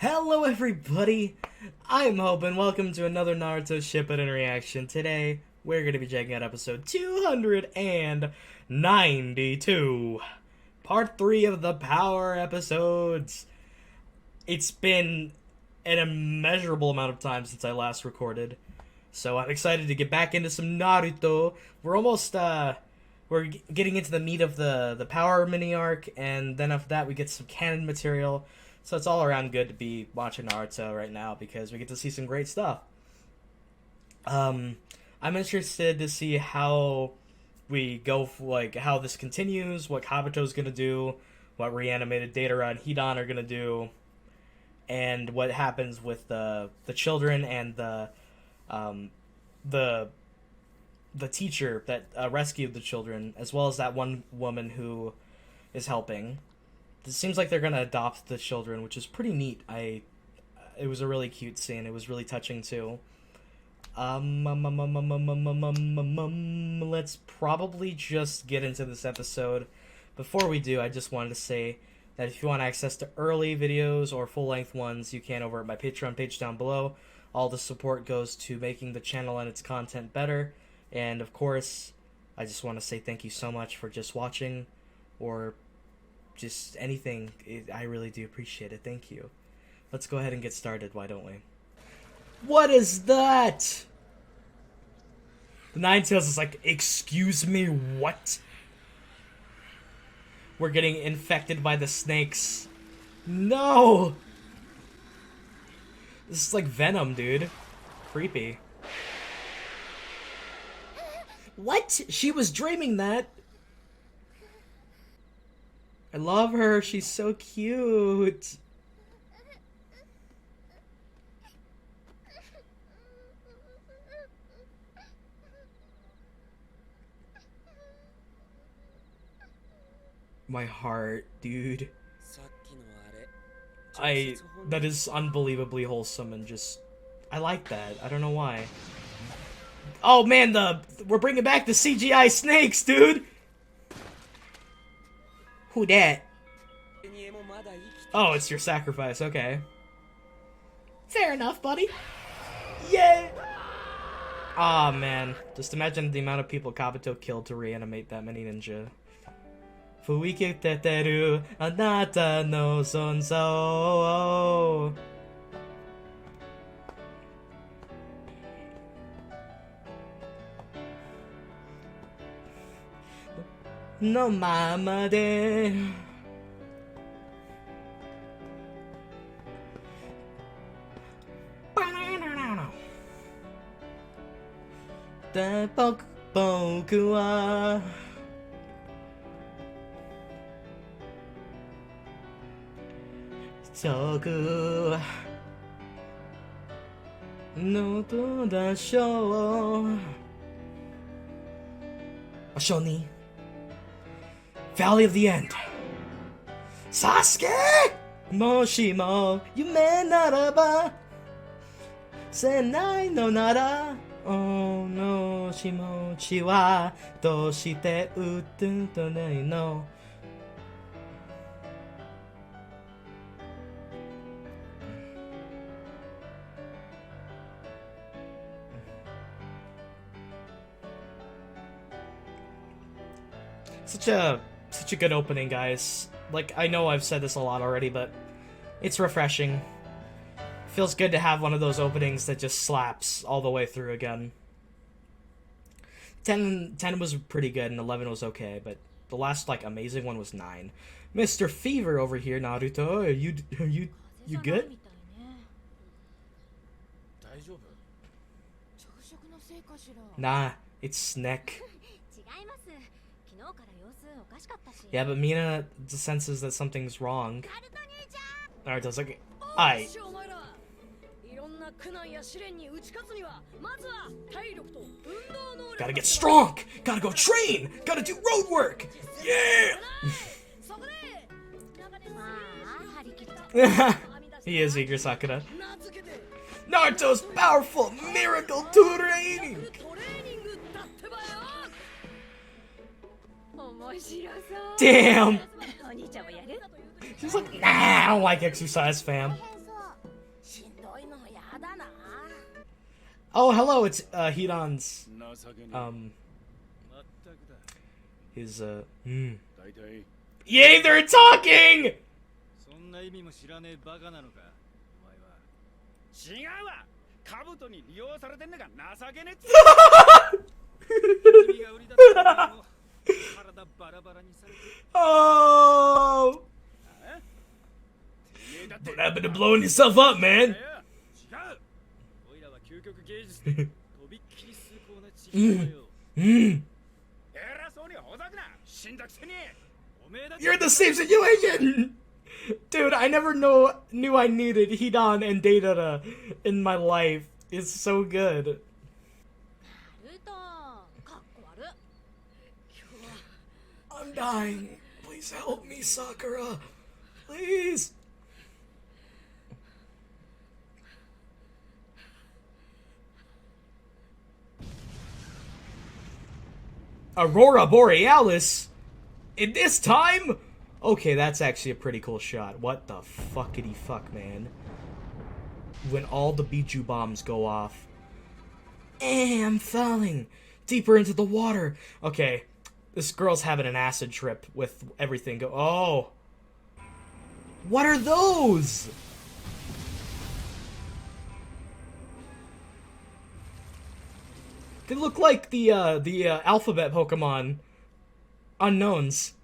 Hello everybody, I'm Hope and welcome to another Naruto Shippuden reaction. Today, we're going to be checking out episode 292, part 3 of the Power episodes. It's been an immeasurable amount of time since I last recorded, so I'm excited to get back into some Naruto. We're almost, we're getting into the meat of the Power mini-arc, and then after that we get some canon material. So it's all around good to be watching Naruto right now because we get to see some great stuff. I'm interested to see how we go, how this continues, what Kabuto's gonna do, what reanimated Datara and Hidan are gonna do, and what happens with the children and the teacher that rescued the children, as well as that one woman who is helping. It seems like they're gonna adopt the children, which is pretty neat. It was a really cute scene. It was really touching too. Let's probably just get into this episode. Before we do, I just wanted to say that if you want access to early videos or full-length ones, you can over at my Patreon page down below. All the support goes to making the channel and its content better. And of course, I just want to say thank you so much for just watching, or just anything. I really do appreciate it. Thank you. Let's go ahead and get started, why don't we? What is that? The Ninetales is like, excuse me, what? We're getting infected by the snakes. No! This is like Venom, dude. Creepy. What? She was dreaming that? I love her. She's so cute. My heart, dude. That is unbelievably wholesome and just, I like that. I don't know why. Oh man, we're bringing back the CGI snakes, dude. Who dat? Oh, it's your sacrifice, okay. Fair enough, buddy. Yeah! Aw, oh, man. Just imagine the amount of people Kabuto killed to reanimate that many ninja. Fuiketeteru anata no sonso. No mama de. De boku wa Soku no to da shou. Ashoni. Valley of the End. Sasuke! Moshimo yume naraba senai no nara oh no shimochi wa doshite utu tonai no. Such a good opening, guys. Like, I know I've said this a lot already, but it's refreshing. Feels good to have one of those openings that just slaps all the way through again. 10 was pretty good and 11 was okay, but the last, like, amazing one was 9. Mr. Fever over here, Naruto. Are you good? Nah, it's Snack. Yeah, but Mina senses that something's wrong. Naruto's like, aye. Gotta get strong! Gotta go train! Gotta do road work! Yeah! He is eager, Sakura. Naruto's powerful miracle training! Damn! She's like, nah, I don't like exercise, fam. Oh, hello, it's Hidan's his Yay, they're talking! Oh! What happened to blowing yourself up, man? You're in the same situation! Dude, I never knew I needed Hidan and Data in my life. It's so good. I'm dying. Please help me, Sakura. Please. Aurora Borealis? In this time? Okay, that's actually a pretty cool shot. What the fuckity fuck, man. When all the Biju bombs go off. I'm falling deeper into the water. Okay, this girl's having an acid trip with everything go. Oh. What are those? They look like the alphabet Pokemon. Unknowns.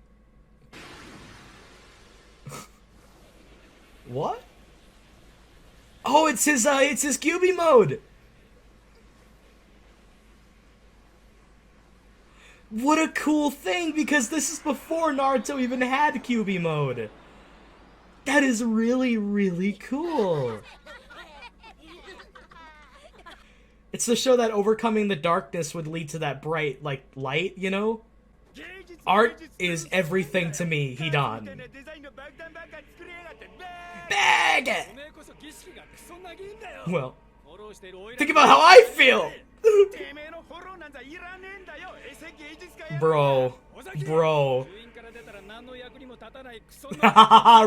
What? Oh, it's his QB mode. What a cool thing, because this is before Naruto even had QB mode. That is really, really cool. It's to show that overcoming the darkness would lead to that bright, like, light, you know? Art is everything to me, Hidan. Bag! Well, think about how I feel! Bro.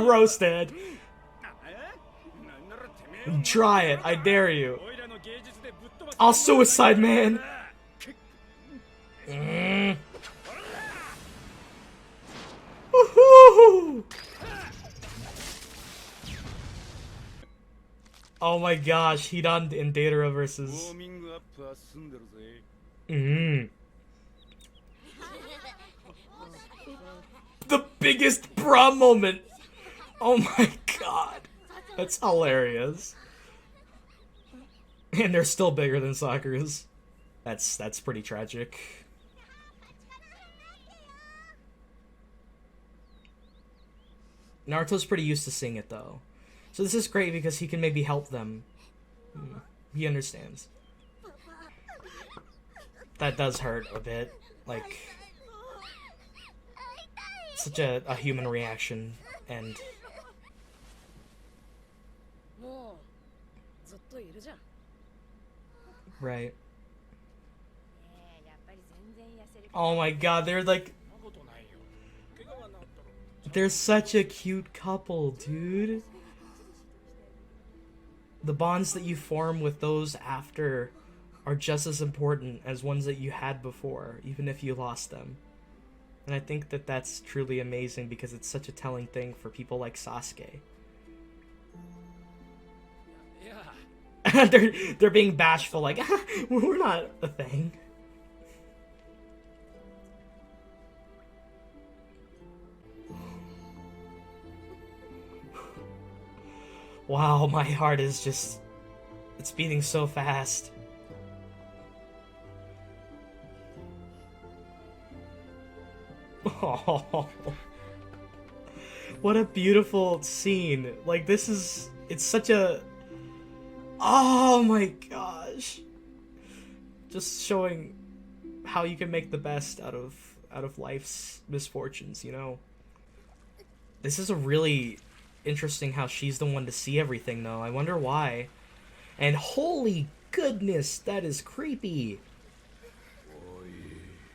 Roasted. Try it, I dare you. I'll suicide, man. Woohoo! Oh my gosh, Hidan and Datara versus. The biggest bra moment. Oh my god, that's hilarious. And they're still bigger than Sakura's. That's pretty tragic. Naruto's pretty used to seeing it though. So this is great because he can maybe help them. He understands. That does hurt a bit. Like, such a human reaction. And right. Oh my god, they're like, they're such a cute couple, dude. The bonds that you form with those after are just as important as ones that you had before, even if you lost them. And I think that that's truly amazing because it's such a telling thing for people like Sasuke. Yeah. they're being bashful, like, we're not a thing. Wow, my heart is just... it's beating so fast. Oh, what a beautiful scene. Like, this is... it's such a... oh my gosh. Just showing how you can make the best out of life's misfortunes, you know? This is a really... interesting how she's the one to see everything, though. I wonder why. And holy goodness, that is creepy.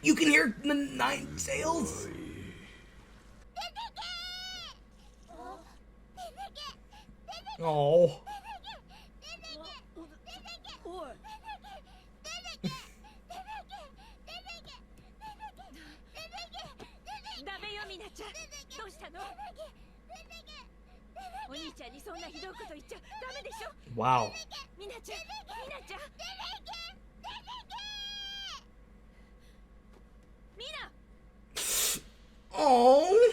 You can hear the nine tails. Oh. Wow. Oh.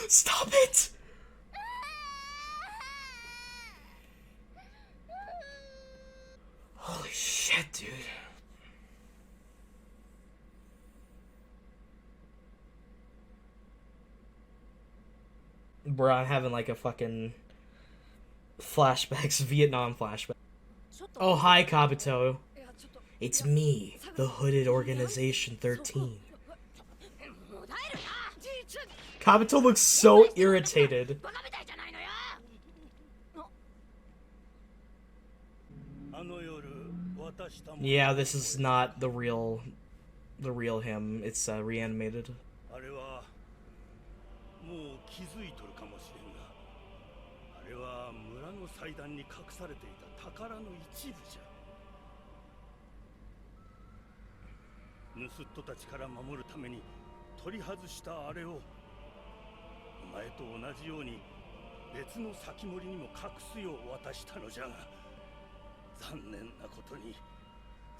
Stop it! Holy shit, dude. Bro, I'm having like a fucking flashbacks, Vietnam flashback. Oh, hi, Kabuto. It's me, the Hooded Organization 13. Kabuto looks so irritated. Yeah, this is not the real him. It's reanimated.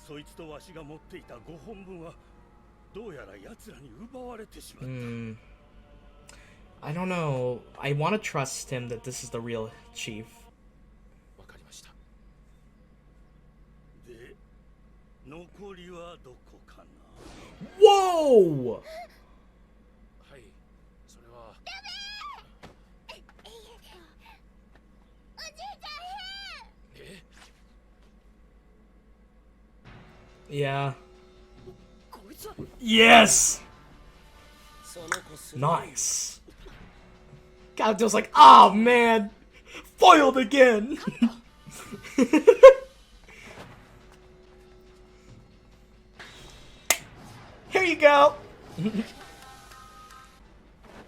そいつとわしが持っていた5本分はどうやら奴らに奪われてしまった。I don't know. I want to trust him that this is the real chief. わかりました。で、残りはどこかな。Whoa! はい、それは。おじいちゃん。え？ Yeah. Yes! Nice. Kabuto's like, oh man! Foiled again! Here you go!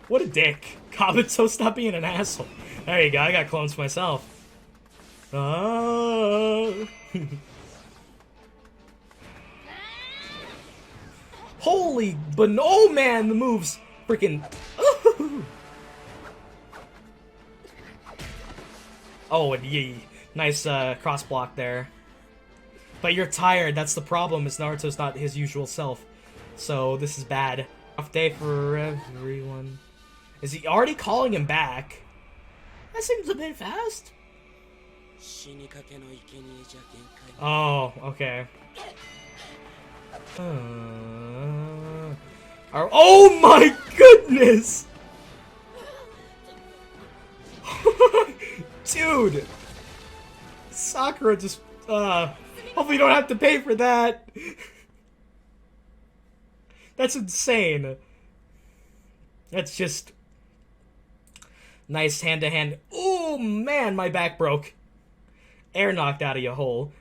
What a dick. Kabuto, stop being an asshole. There you go, I got clones myself. Holy, but oh man, the moves freaking. Oh, and yee, nice cross block there. But you're tired. That's the problem. Is Naruto's not his usual self, so this is bad. Off day for everyone. Is he already calling him back? That seems a bit fast. Oh, okay. Oh my goodness! Dude! Sakura just, hopefully you don't have to pay for that! That's insane. That's just... nice hand-to-hand. Oh man, my back broke. Air knocked out of your hole.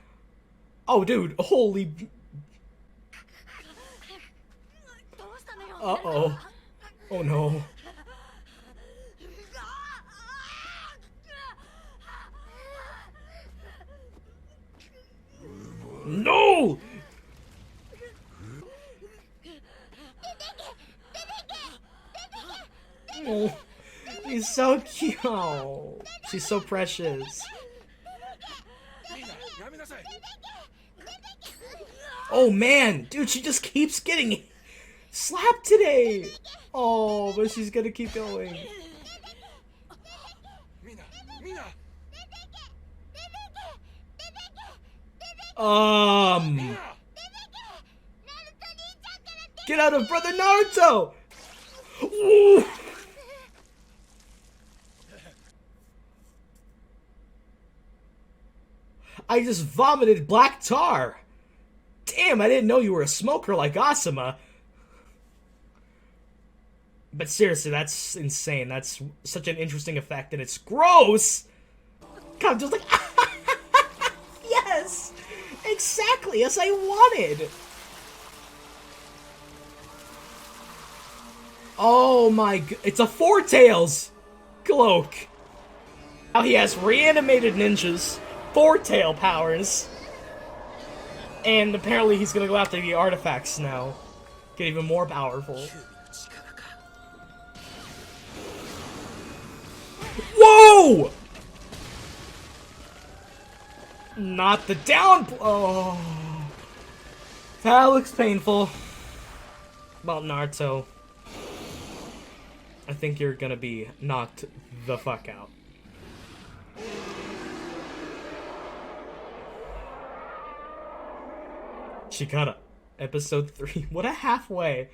Oh dude, holy... Uh-oh. Oh no. No! Oh, he's so cute. Oh, she's so precious. Oh man, dude, she just keeps getting slapped today. Oh, but she's gonna keep going. Get out of Brother Naruto! Ooh. I just vomited black tar. Damn, I didn't know you were a smoker like Asuma. But seriously, that's insane. That's such an interesting effect, and it's gross! God, I'm just like... Yes! Exactly, as I wanted! Oh my it's a Four Tails cloak. Now he has reanimated ninjas, Four Tail powers, and apparently he's gonna go after the artifacts now. Get even more powerful. Whoa! Not the down. Oh, that looks painful. About Naruto, I think you're gonna be knocked the fuck out. Chikara, episode 3. What a halfway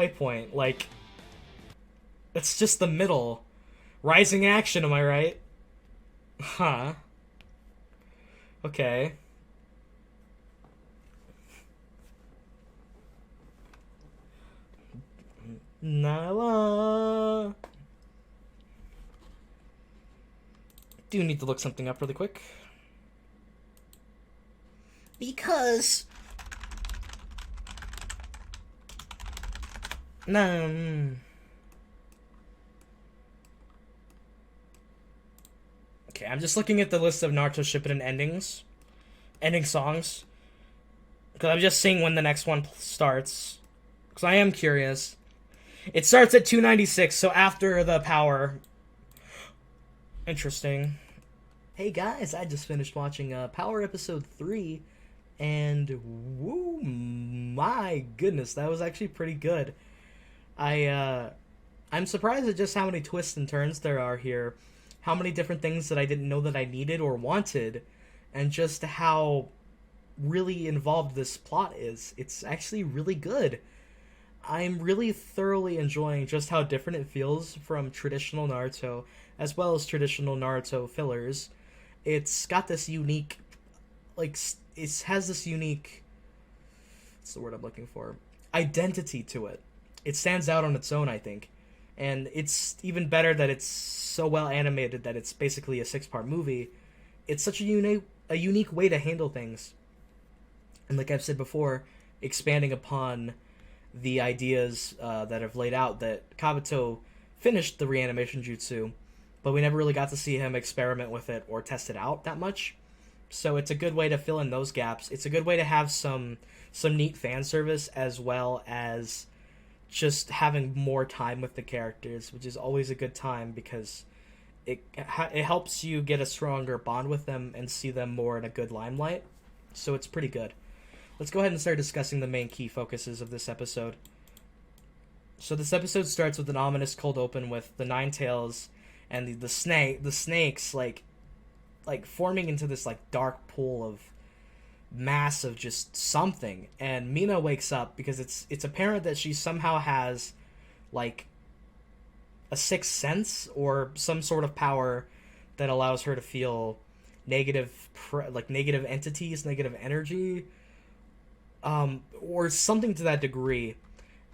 point. Like, it's just the middle. Rising action, am I right? Huh. Okay. Nala. Do need to look something up really quick. Because... No. Okay, I'm just looking at the list of Naruto Shippuden ending songs, because I'm just seeing when the next one starts, because I am curious. It starts at 296, so after the power. Interesting. Hey guys, I just finished watching Power episode 3, and woo, my goodness, that was actually pretty good. I'm surprised at just how many twists and turns there are here, how many different things that I didn't know that I needed or wanted, and just how really involved this plot is. It's actually really good. I'm really thoroughly enjoying just how different it feels from traditional Naruto, as well as traditional Naruto fillers. It's got this unique, like, it has this unique, what's the word I'm looking for? Identity to it. It stands out on its own, I think. And it's even better that it's so well animated that it's basically a 6-part movie. It's such a unique way to handle things. And like I've said before, expanding upon the ideas that have laid out, that Kabuto finished the reanimation jutsu, but we never really got to see him experiment with it or test it out that much. So it's a good way to fill in those gaps. It's a good way to have some neat fan service, as well as just having more time with the characters, which is always a good time, because it helps you get a stronger bond with them and see them more in a good limelight. So it's pretty good. Let's go ahead and start discussing the main key focuses of this episode. So this episode starts with an ominous cold open with the Nine Tails and the snakes like forming into this like dark pool of mass of just something. And Mina wakes up because it's apparent that she somehow has like a sixth sense or some sort of power that allows her to feel negative entities, negative energy, or something to that degree.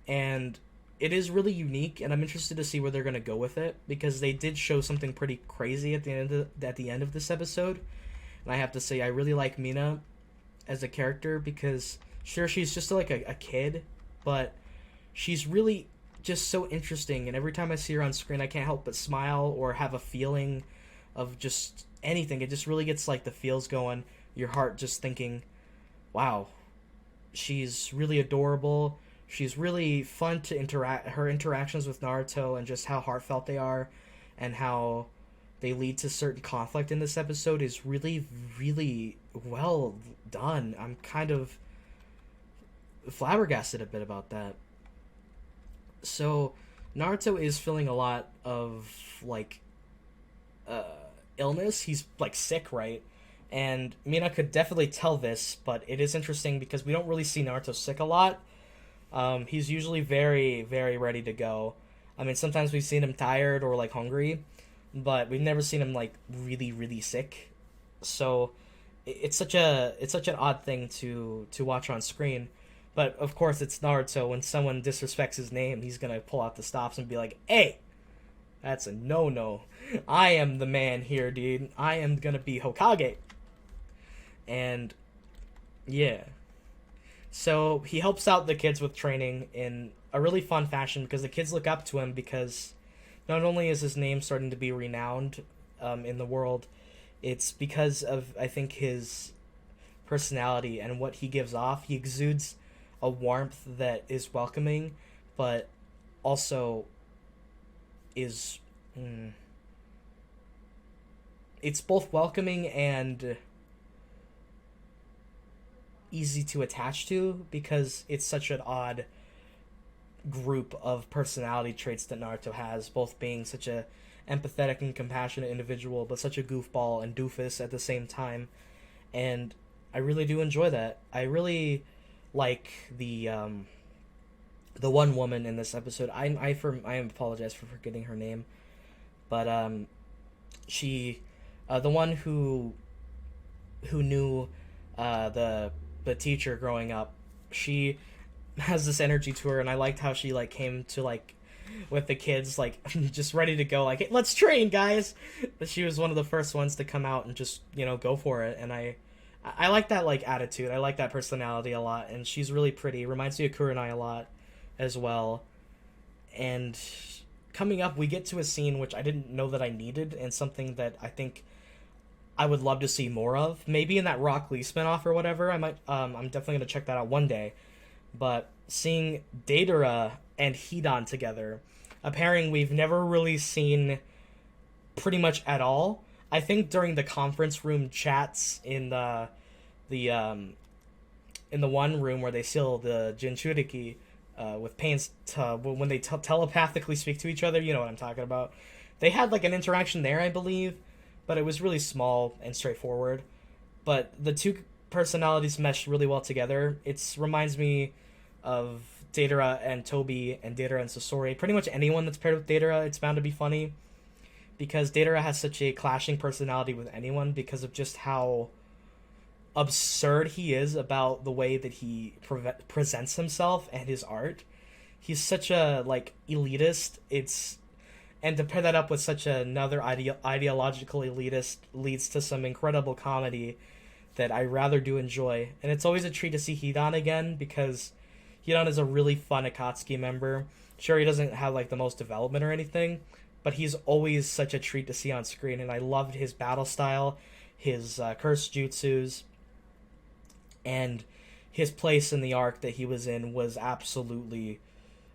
And it is really unique, and I'm interested to see where they're going to go with it, because they did show something pretty crazy at the end of this episode. And I have to say, I really like Mina as a character, because sure, she's just like a kid, but she's really just so interesting, and every time I see her on screen, I can't help but smile or have a feeling of just anything. It just really gets like the feels going, your heart just thinking, wow, she's really adorable. She's really fun to interact. Her interactions with Naruto and just how heartfelt they are, and how they lead to certain conflict in this episode is really, really well done. I'm kind of flabbergasted a bit about that. So Naruto is feeling a lot of like illness. He's like sick, right? And Mina could definitely tell this, but it is interesting because we don't really see Naruto sick a lot. He's usually very, very ready to go. I mean, sometimes we've seen him tired or like hungry, but we've never seen him like really, really sick. So it's such an odd thing to watch on screen. But of course, it's Naruto. When someone disrespects his name, he's gonna pull out the stops and be like, "Hey, that's a no-no. I am the man here, dude. I am gonna be Hokage." And yeah. So he helps out the kids with training in a really fun fashion because the kids look up to him because not only is his name starting to be renowned in the world, it's because of, I think, his personality and what he gives off. He exudes a warmth that is welcoming, but also is it's both welcoming and easy to attach to because it's such an odd group of personality traits that Naruto has, both being such a empathetic and compassionate individual, but such a goofball and doofus at the same time. And I really do enjoy that. I really like the one woman in this episode. I apologize for forgetting her name, but she, the one who knew the teacher growing up, she has this energy to her, and I liked how she like came to like with the kids like just ready to go, like, hey, let's train, guys. But she was one of the first ones to come out and just, you know, go for it. And I like that like attitude. I like that personality a lot, and she's really pretty. Reminds me of Kurenai a lot as well. And coming up, we get to a scene which I didn't know that I needed, and something that I think I would love to see more of. Maybe in that Rock Lee spinoff or whatever. I might. I'm definitely gonna check that out one day. But seeing Deidara and Hidan together, a pairing we've never really seen pretty much at all. I think during the conference room chats in the one room where they seal the Jinchuriki with pains when they telepathically speak to each other, you know what I'm talking about. They had like an interaction there, I believe, but it was really small and straightforward. But the two personalities mesh really well together. It reminds me of Deidara and Toby and Deidara and Sasori. Pretty much anyone that's paired with Deidara, it's bound to be funny. Because Deidara has such a clashing personality with anyone because of just how absurd he is about the way that he presents himself and his art. He's such a like elitist. And to pair that up with such another ideological elitist leads to some incredible comedy that I rather do enjoy. And it's always a treat to see Hidan again because Hidan is a really fun Akatsuki member. Sure, he doesn't have like the most development or anything, but he's always such a treat to see on screen, and I loved his battle style, his curse jutsus, and his place in the arc that he was in was absolutely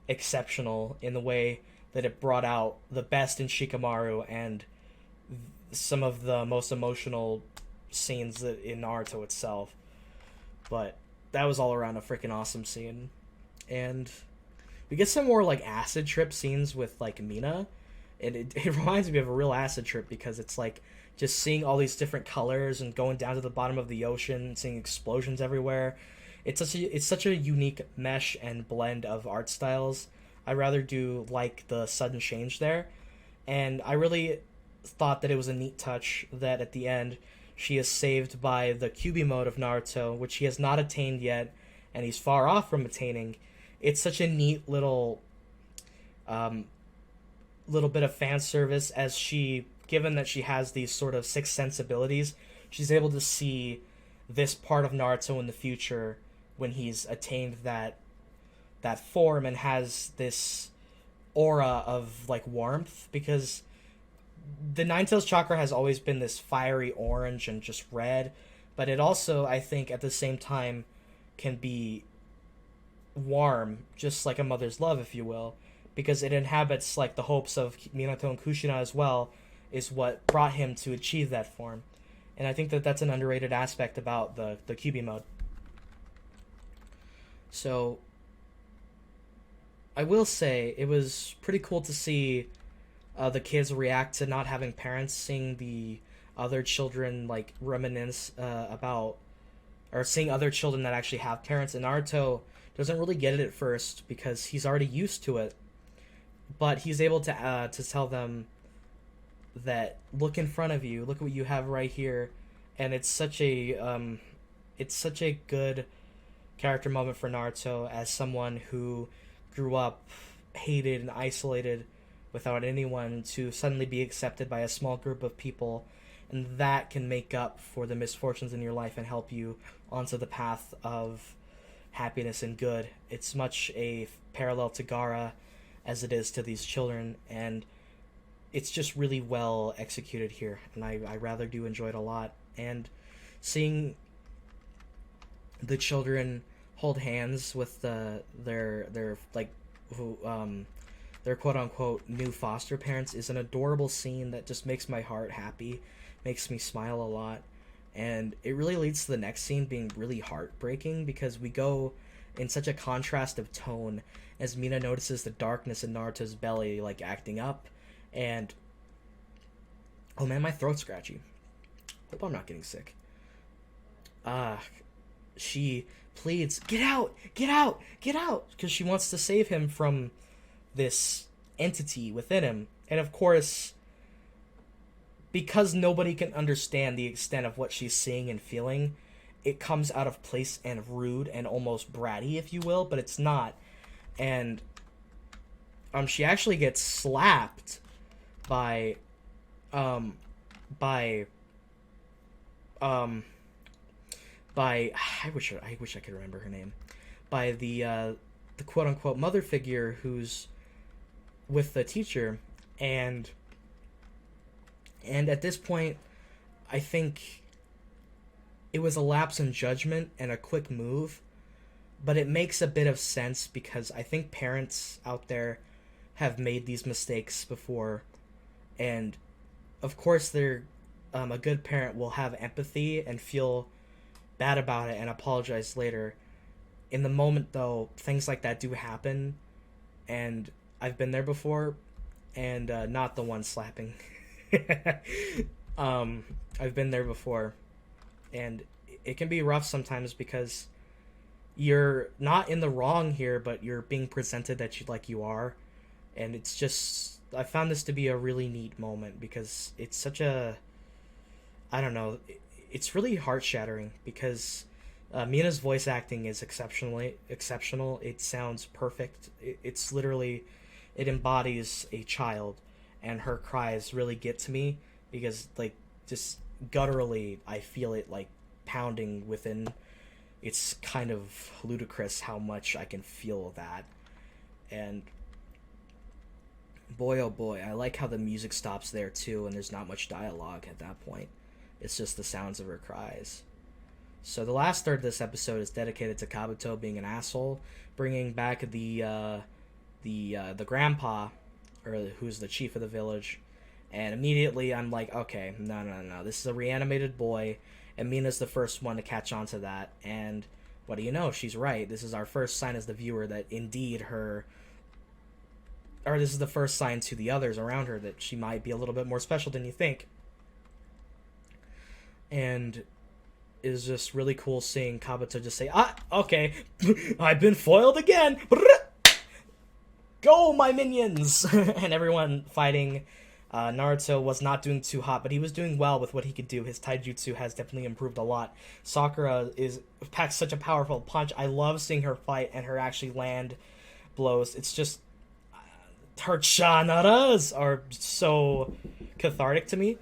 exceptional in the way that it brought out the best in Shikamaru and some of the most emotional scenes in Naruto itself. But that was all around a freaking awesome scene. And we get some more like acid trip scenes with like Mina. And it reminds me of a real acid trip because it's like just seeing all these different colors and going down to the bottom of the ocean, seeing explosions everywhere. It's such a unique mesh and blend of art styles. I rather do like the sudden change there. And I really thought that it was a neat touch that at the end she is saved by the Kyuubi mode of Naruto, which he has not attained yet, and he's far off from attaining. It's such a neat little bit of fan service as she, given that she has these sort of sixth sensibilities, she's able to see this part of Naruto in the future when he's attained that form and has this aura of like warmth, because the Ninetales chakra has always been this fiery orange and just red, but it also, I think, at the same time can be warm, just like a mother's love, if you will, because it inhabits like the hopes of Minato and Kushina as well, is what brought him to achieve that form. And I think that that's an underrated aspect about the Kyuubi mode. So I will say it was pretty cool to see the kids react to not having parents, seeing the other children like reminisce about, or seeing other children that actually have parents. And Naruto doesn't really get it at first because he's already used to it, but he's able to tell them that look in front of you, look at what you have right here. And it's such a good character moment for Naruto as someone who grew up hated and isolated without anyone to suddenly be accepted by a small group of people, and that can make up for the misfortunes in your life and help you onto the path of happiness and good. It's much a parallel to Gara as it is to these children, and it's just really well executed here, and I rather do enjoy it a lot. And seeing the children hold hands with their like who their quote unquote new foster parents is an adorable scene that just makes my heart happy, makes me smile a lot. And it really leads to the next scene being really heartbreaking because we go in such a contrast of tone as Mina notices the darkness in Naruto's belly like acting up. And oh man, my throat's scratchy. Hope I'm not getting sick. uh she pleads, "Get out, get out, get out," because she wants to save him from this entity within him. And of course, because nobody can understand the extent of what she's seeing and feeling, it comes out of place and rude and almost bratty, if you will, but it's not. And she actually gets slapped by um by um by I wish I could remember her name, by the quote unquote mother figure who's with the teacher. And at this point, I think it was a lapse in judgment and a quick move, but it makes a bit of sense because I think parents out there have made these mistakes before, and of course they're a good parent will have empathy and feel bad about it and apologize later. In the moment, though, things like that do happen, and I've been there before, and not the one slapping. um, I've been there before, and it can be rough sometimes because you're not in the wrong here, but you're being presented that you are, and it's just I found this to be a really neat moment because it's such a I don't know, it's really heart shattering because Mina's voice acting is exceptionally exceptional. It sounds perfect. It's literally it embodies a child, and her cries really get to me because like just gutturally I feel it like pounding within. It's kind of ludicrous how much I can feel that. And boy oh boy, I like how the music stops there too and there's not much dialogue at that point. It's just the sounds of her cries. So the last third of this episode is dedicated to Kabuto being an asshole, bringing back the grandpa, or who's the chief of the village, and immediately I'm like, okay, no, no, no, this is a reanimated boy, and Mina's the first one to catch on to that, and what do you know? She's right. This is our first sign as the viewer that indeed or this is the first sign to the others around her that she might be a little bit more special than you think. And is just really cool seeing Kabuto just say, "Ah, okay, I've been foiled again. Go, my minions!" And everyone fighting. Naruto was not doing too hot, but he was doing well with what he could do. His taijutsu has definitely improved a lot. Sakura packs such a powerful punch. I love seeing her fight and her actually land blows. It's just her chanaras are so cathartic to me.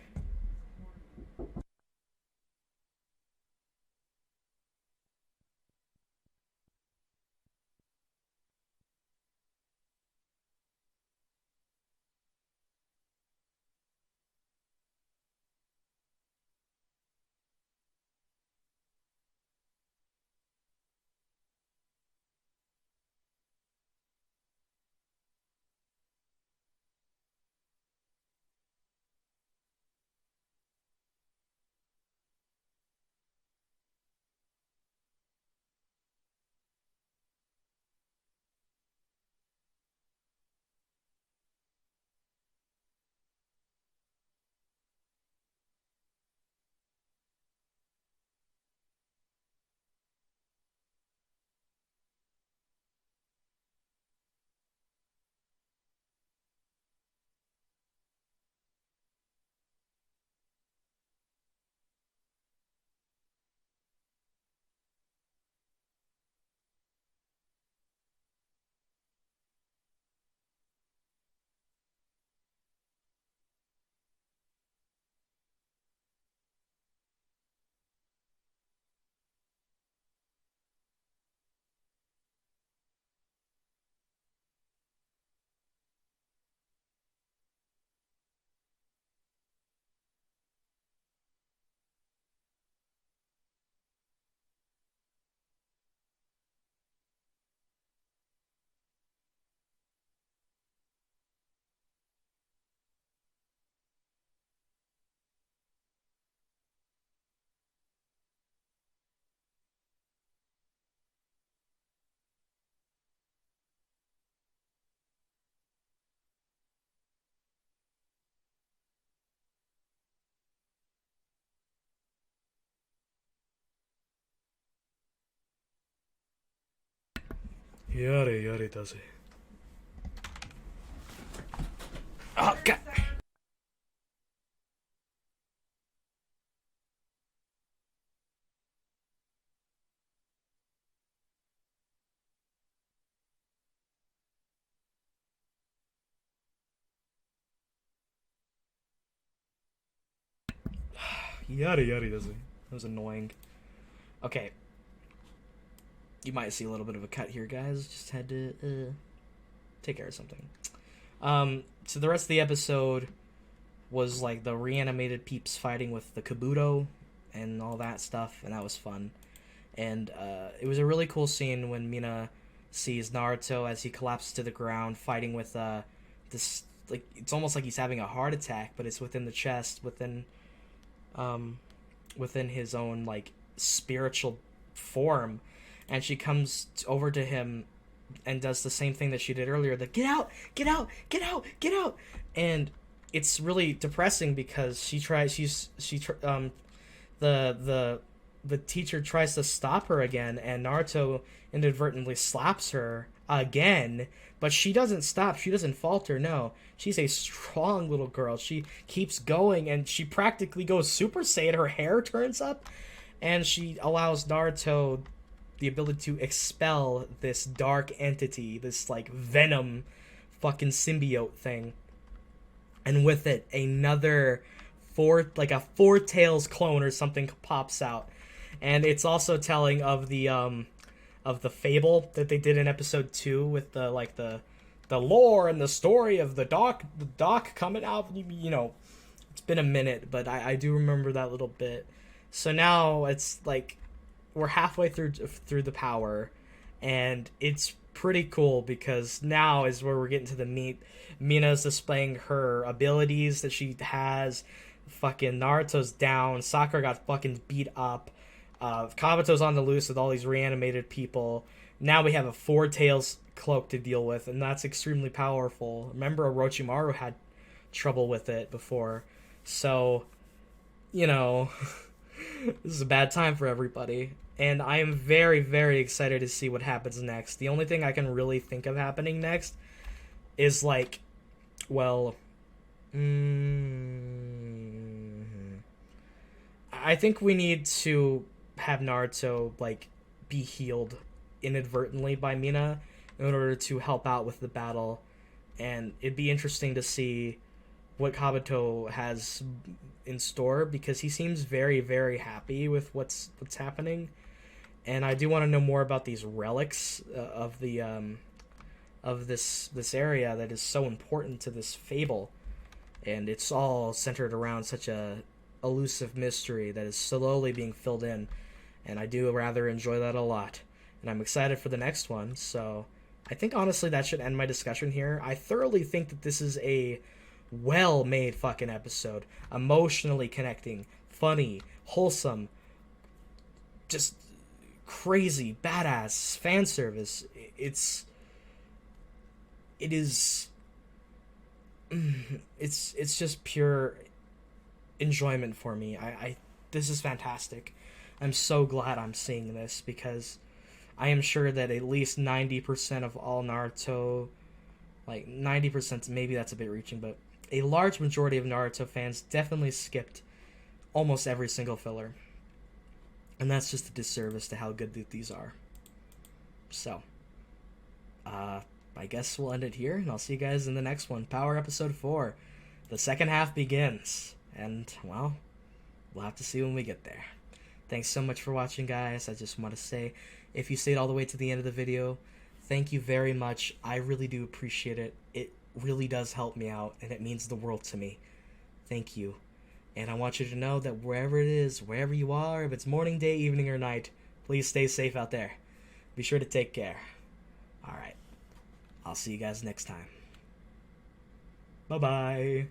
Yare yare da ze. Oh god. Yare yare da ze. That was annoying. Okay. You might see a little bit of a cut here, guys. Just had to take care of something. So the rest of the episode was like the reanimated peeps fighting with the Kabuto and all that stuff, and that was fun. And it was a really cool scene when Mina sees Naruto as he collapses to the ground, fighting with this, like, it's almost like he's having a heart attack, but it's within the chest, within his own like spiritual form. And she comes over to him and does the same thing that she did earlier, the get out, get out, get out, get out. And it's really depressing because the teacher tries to stop her again, and Naruto inadvertently slaps her again, but she doesn't stop. She doesn't falter. No, she's a strong little girl. She keeps going, and she practically goes Super Saiyan. Her hair turns up, and she allows Naruto the ability to expel this dark entity, this like venom fucking symbiote thing. And with it, another four tails clone or something pops out. And it's also telling of the fable that they did in episode 2 with the lore and the story of the doc coming out. You know, it's been a minute, but I do remember that little bit. So now it's like we're halfway through the power, and it's pretty cool because now is where we're getting to the meat. Mina's displaying her abilities that she has. Fucking Naruto's down. Sakura got fucking beat up. Kabuto's on the loose with all these reanimated people. Now we have a four tails cloak to deal with, and that's extremely powerful. Remember, Orochimaru had trouble with it before. So, you know, this is a bad time for everybody. And I am very, very excited to see what happens next. The only thing I can really think of happening next is like, well, I think we need to have Naruto like be healed inadvertently by Mina in order to help out with the battle, and it'd be interesting to see what Kabuto has in store because he seems very, very happy with what's happening. And I do want to know more about these relics of this area that is so important to this fable, and it's all centered around such a elusive mystery that is slowly being filled in, and I do rather enjoy that a lot, and I'm excited for the next one. So I think honestly that should end my discussion here. I thoroughly think that this is a well-made fucking episode, emotionally connecting, funny, wholesome, just crazy, badass fan service. It's just pure enjoyment for me. I this is fantastic. I'm so glad I'm seeing this because I am sure that at least 90% of all Naruto, like 90%, maybe that's a bit reaching, but a large majority of Naruto fans definitely skipped almost every single filler. And that's just a disservice to how good these are. So, I guess we'll end it here, and I'll see you guys in the next one. Power Episode 4. The second half begins. And, well, we'll have to see when we get there. Thanks so much for watching, guys. I just want to say, if you stayed all the way to the end of the video, thank you very much. I really do appreciate it. It really does help me out, and it means the world to me. Thank you. And I want you to know that wherever it is, wherever you are, if it's morning, day, evening, or night, please stay safe out there. Be sure to take care. Alright. I'll see you guys next time. Bye-bye.